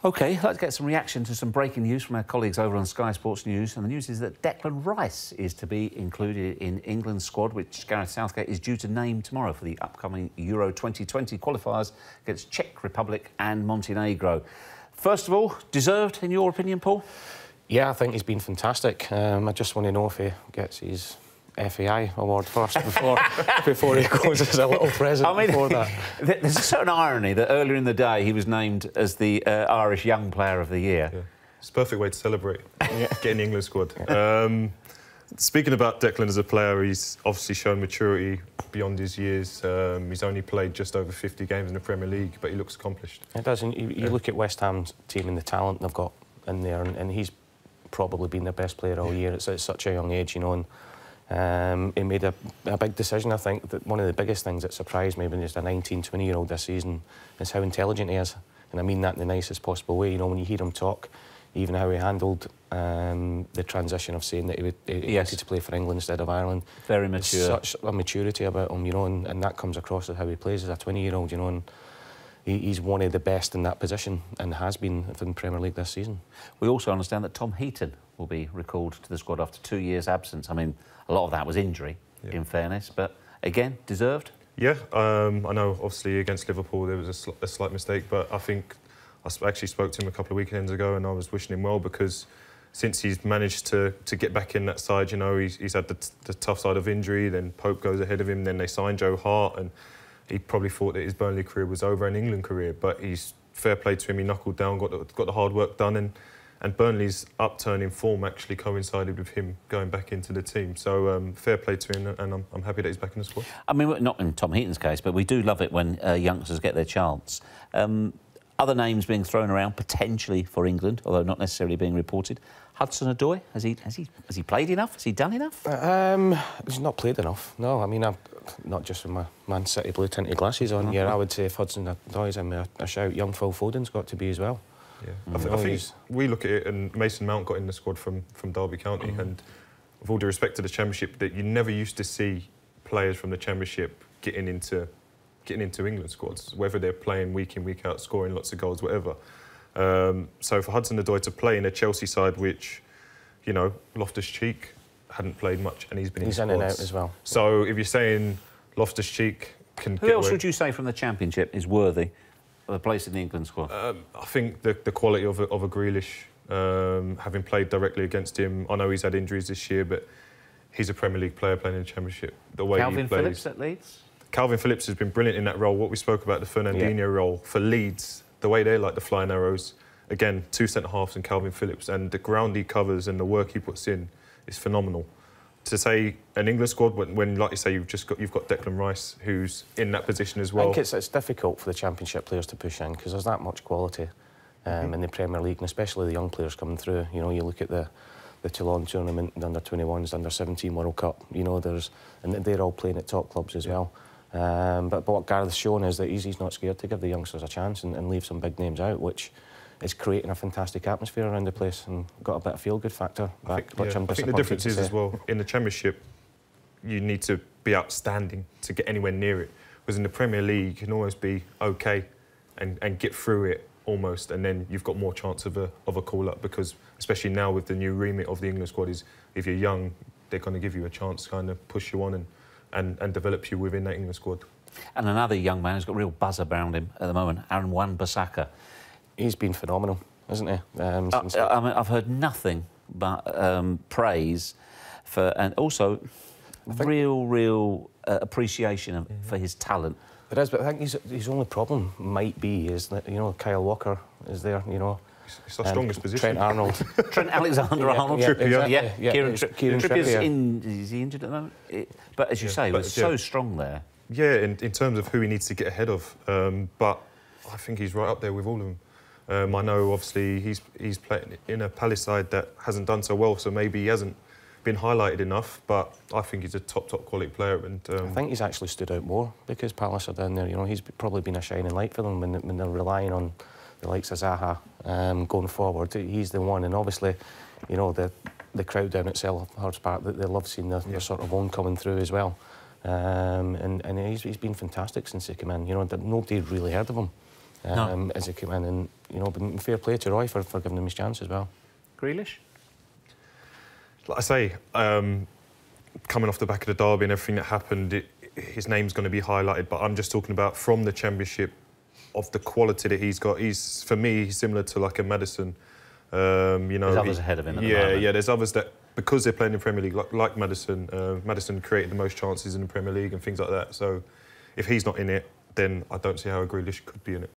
OK, let's get some reaction to some breaking news from our colleagues over on Sky Sports News. And the news is that Declan Rice is to be included in England's squad, which Gareth Southgate is due to name tomorrow for the upcoming Euro 2020 qualifiers against Czech Republic and Montenegro. First of all, deserved, in your opinion, Paul? Yeah, I think he's been fantastic. I just want to know if he gets his FAI award first before he goes as a little present. I mean, before that. There's a certain irony that earlier in the day he was named as the Irish Young Player of the Year. Yeah. It's a perfect way to celebrate getting the England squad. Speaking about Declan as a player, he's obviously shown maturity beyond his years. He's only played just over 50 games in the Premier League, but he looks accomplished. It does. And you look at West Ham's team and the talent they've got in there, and he's probably been their best player all year at such a young age, you know. And, he made a big decision. I think that one of the biggest things that surprised me when he's a 19, 20-year-old this season is how intelligent he is. And I mean that in the nicest possible way. You know, when you hear him talk, even how he handled the transition of saying that he wanted to play for England instead of Ireland. Very mature. There's such a maturity about him, you know, and that comes across as how he plays as a 20-year-old, you know. And he's one of the best in that position and has been in the Premier League this season. We also understand that Tom Heaton will be recalled to the squad after 2 years' absence. I mean, a lot of that was injury, in fairness, but again, deserved? Yeah, I know obviously against Liverpool there was a slight mistake, but I think I actually spoke to him a couple of weekends ago and I was wishing him well because since he's managed to get back in that side, you know, he's had the tough side of injury, then Pope goes ahead of him, then they signed Joe Hart, and he probably thought that his Burnley career was over and England career, but he's fair play to him, he knuckled down, got the hard work done, and Burnley's upturn in form actually coincided with him going back into the team. So fair play to him, and I'm happy that he's back in the squad. I mean, not in Tom Heaton's case, but we do love it when youngsters get their chance. Other names being thrown around potentially for England, although not necessarily being reported. Hudson-Odoi, has he played enough? Has he done enough? He's not played enough. No, I mean, I'm not just with my Man City blue tinted glasses on here. I would say if Hudson-Odoi's in a shout, young Phil Foden's got to be as well. Yeah, I think we look at it, and Mason Mount got in the squad from Derby County, and with all due respect to the Championship, that you never used to see players from the Championship getting into England squads, whether they're playing week in, week out, scoring lots of goals, whatever. So for Hudson-Odoi to play in a Chelsea side, which, you know, Loftus-Cheek hadn't played much, and he's been in in and out as well. So if you're saying Loftus-Cheek can Who else would you say from the Championship is worthy of a place in the England squad? I think the quality of a Grealish, having played directly against him, I know he's had injuries this year, but he's a Premier League player playing in the Championship. The way Calvin Phillips at Leeds? Calvin Phillips has been brilliant in that role. What we spoke about, the Fernandinho role for Leeds, the way they like the flying arrows. Again, 2 centre-halves and Calvin Phillips, and the ground he covers and the work he puts in is phenomenal. To say an England squad when like you say, you've got Declan Rice, who's in that position as well. I think it's difficult for the Championship players to push in because there's that much quality in the Premier League, and especially the young players coming through. You know, you look at the Toulon tournament, the under-21s, under-17 World Cup. You know, and they're all playing at top clubs as well. But what Gareth's shown is that he's not scared to give the youngsters a chance and leave some big names out, which is creating a fantastic atmosphere around the place and got a bit of feel-good factor back, I think the difference is as well, in the Championship, you need to be outstanding to get anywhere near it. Whereas in the Premier League, you can always be OK and get through it almost, and then you've got more chance of a call-up because, especially now with the new remit of the England squad, is if you're young, they're going to give you a chance to kind of push you on and develop you within that England squad. And another young man who's got real buzz around him at the moment, Aaron Wan-Bissaka. He's been phenomenal, hasn't he? I mean, I've heard nothing but praise for, and also real appreciation for his talent. There is, but I think his only problem might be is that, you know, Kyle Walker is there, you know. It's the strongest position. Trent Arnold. Trent Alexander-Arnold. Trippier. Yeah. Kieran Trippier. Is he injured at the moment? But as you say, he was so strong there. Yeah, in terms of who he needs to get ahead of. But I think he's right up there with all of them. I know, obviously, he's playing in a Palace side that hasn't done so well, so maybe he hasn't been highlighted enough, but I think he's a top quality player. And I think he's actually stood out more because Palace are down there. You know, he's probably been a shining light for them when they're relying on the likes of Zaha going forward. He's the one, and obviously, you know, the crowd down at Selhurst Park, they love seeing their sort of own coming through as well. And he's been fantastic since he came in. You know, nobody had really heard of him. as he came in, and you know, but fair play to Roy for giving him his chance as well. Grealish? Like I say, coming off the back of the derby and everything that happened, his name's going to be highlighted. But I'm just talking about from the Championship, of the quality that he's got. For me, he's similar to like a Maddison. You know, there's others ahead of him. At the moment. Yeah. There's others that, because they're playing in the Premier League, like Maddison. Maddison created the most chances in the Premier League and things like that. So, if he's not in it, then I don't see how a Grealish could be in it.